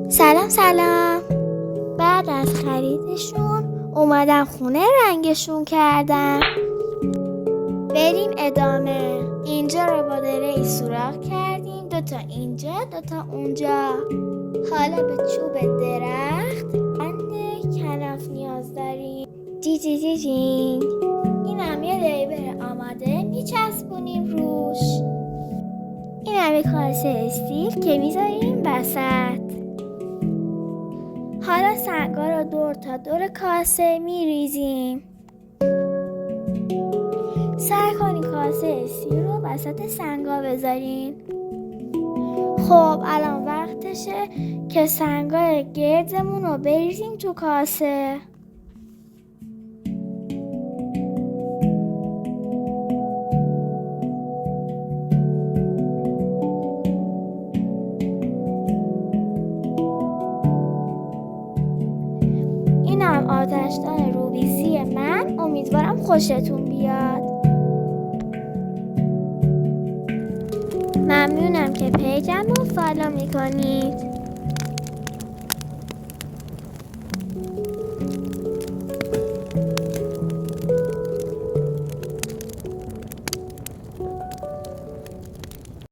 سلام سلام. بعد از خریدشون اومدم خونه رنگشون کردم. بریم ادامه. اینجا رو با دره سوراخ کردیم، 2 تا اینجا 2 تا اونجا. حالا به چوب درخت بند کناف نیاز داریم. جی جی جی جی. اینم یه لیبر آماده میچسبونیم روش. اینم یه کاسه استیل که میذاریم وسط. حالا سنگا رو دور تا دور کاسه میریزیم. سعی کنین کاسه استیل رو وسط سنگا بذارین. خب الان وقتشه که سنگای گردمون رو بریزیم تو کاسه. اینم آتشدان روبیزی من. امیدوارم خوشتون بیاد. ممنونم که پیجم رو فالو میکنید.